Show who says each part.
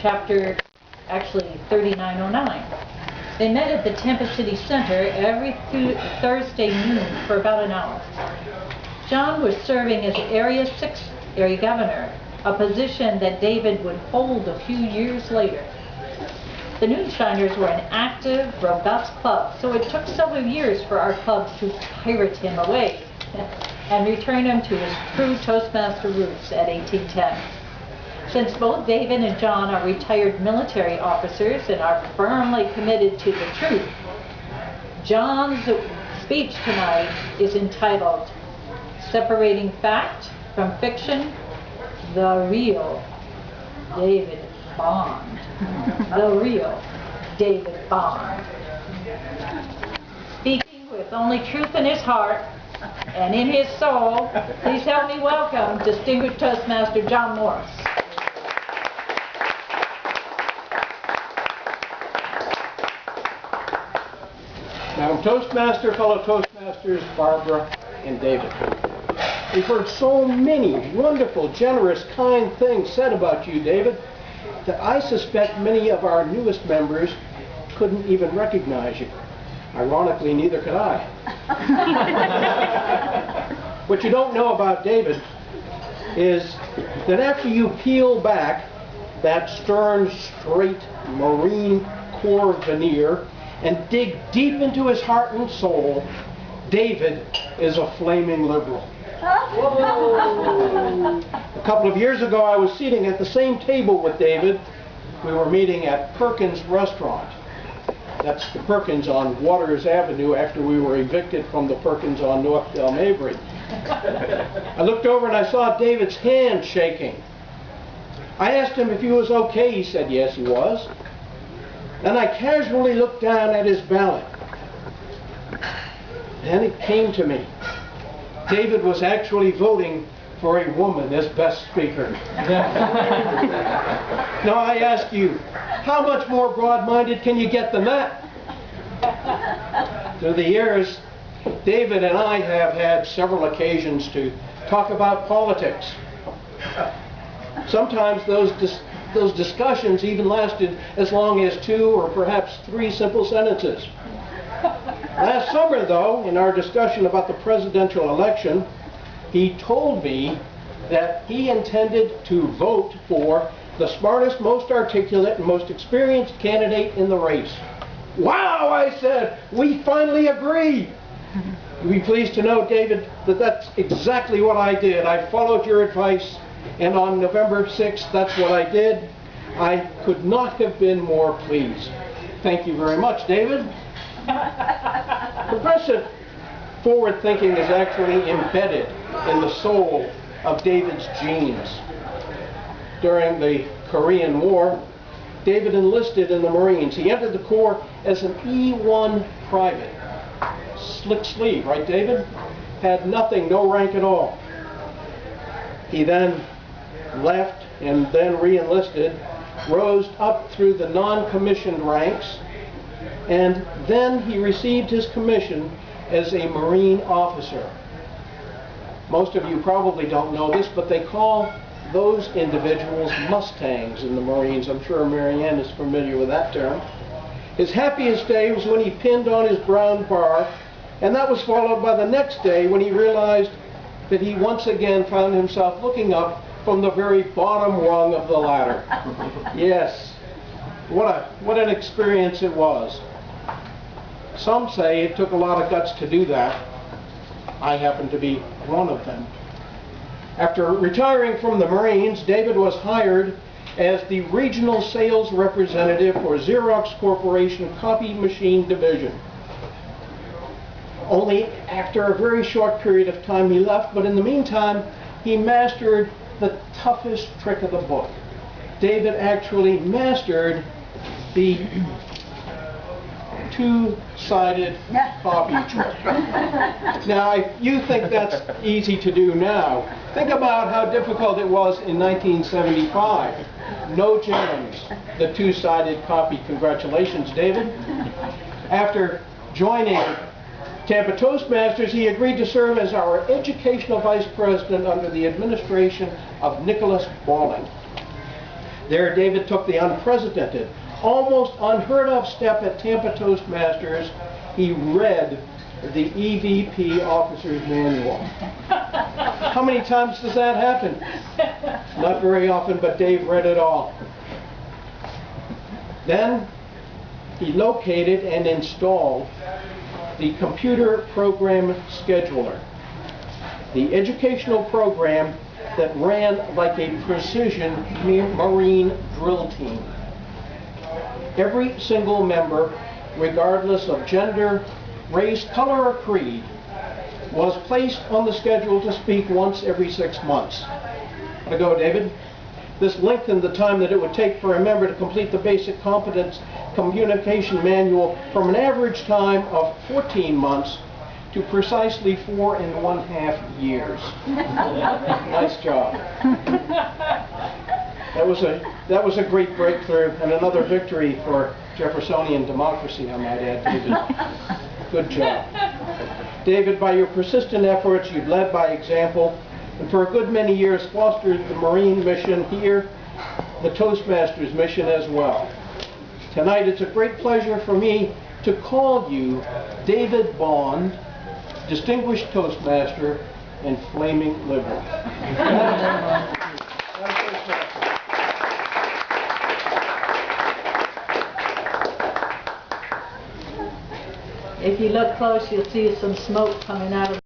Speaker 1: chapter, actually 3909. They met at the Tampa City Center every Thursday noon for about an hour. John was serving as Area 6 area governor, a position that David would hold a few years later. The Noonshiners were an active, robust club, so it took several years for our club to pirate him away and return him to his true Toastmaster roots at 1810. Since both David and John are retired military officers and are firmly committed to the truth, John's speech tonight is entitled Separating Fact from Fiction, the Real David Bond. The real David Bond. Speaking with only truth in his heart and in his soul, please help me welcome distinguished Toastmaster John Morse.
Speaker 2: Now, Toastmaster, fellow Toastmasters, Barbara and David. We've heard so many wonderful, generous, kind things said about you, David, that I suspect many of our newest members couldn't even recognize you. Ironically, neither could I. What you don't know about David is that after you peel back that stern, straight Marine Corps veneer and dig deep into his heart and soul, David is a flaming liberal. A couple of years ago, I was sitting at the same table with David. We were meeting at Perkins Restaurant. That's the Perkins on Waters Avenue after we were evicted from the Perkins on North Del Mabry. I looked over and I saw David's hand shaking. I asked him if he was okay. He said yes, he was. Then I casually looked down at his ballot. Then it came to me. David was actually voting for a woman as best speaker. Now I ask you, how much more broad-minded can you get than that? Through the years, David and I have had several occasions to talk about politics. Sometimes those discussions even lasted as long as 2 or perhaps 3 simple sentences. Last summer, though, in our discussion about the presidential election, he told me that he intended to vote for the smartest, most articulate, and most experienced candidate in the race. Wow, I said, we finally agree. You'll be pleased to know, David, that that's exactly what I did. I followed your advice, and on November 6th, that's what I did. I could not have been more pleased. Thank you very much, David. Progressive forward thinking is actually embedded in the soul of David's genes. During the Korean War, David enlisted in the Marines. He entered the Corps as an E1 private. Slick sleeve, right, David? Had nothing, no rank at all. He then left and then re-enlisted, rose up through the non-commissioned ranks, and then he received his commission as a Marine officer. Most of you probably don't know this, but they call those individuals Mustangs in the Marines. I'm sure Marianne is familiar with that term. His happiest day was when he pinned on his brown bar, and that was followed by the next day when he realized that he once again found himself looking up from the very bottom rung of the ladder. Yes, what an experience it was. Some say it took a lot of guts to do that. I happen to be one of them. After retiring from the Marines, David was hired as the regional sales representative for Xerox Corporation Copy Machine Division. Only after a very short period of time he left, but in the meantime, he mastered the toughest trick of the book. David actually mastered the two-sided copy trick. Now, if you think that's easy to do now, think about how difficult it was in 1975. No jams, the two-sided copy. Congratulations, David. After joining Tampa Toastmasters, he agreed to serve as our educational vice president under the administration of Nicholas Balling. There, David took the unprecedented, almost unheard of step at Tampa Toastmasters. He read the EVP Officer's Manual. How many times does that happen? Not very often, but Dave read it all. Then he located and installed the computer program scheduler, the educational program that ran like a precision marine drill team. Every single member, regardless of gender, race, color, or creed, was placed on the schedule to speak once every 6 months. How'd it go, David? This lengthened the time that it would take for a member to complete the basic competence communication manual from an average time of 14 months to precisely 4.5 years. Nice job. That was a great breakthrough and another victory for Jeffersonian democracy, I might add, David. Good job. David, by your persistent efforts, you've led by example, and for a good many years fostered the Marine mission here, the Toastmasters mission as well. Tonight, it's a great pleasure for me to call you David Bond, Distinguished Toastmaster and Flaming Liberal.
Speaker 1: If you look close, you'll see some smoke coming out of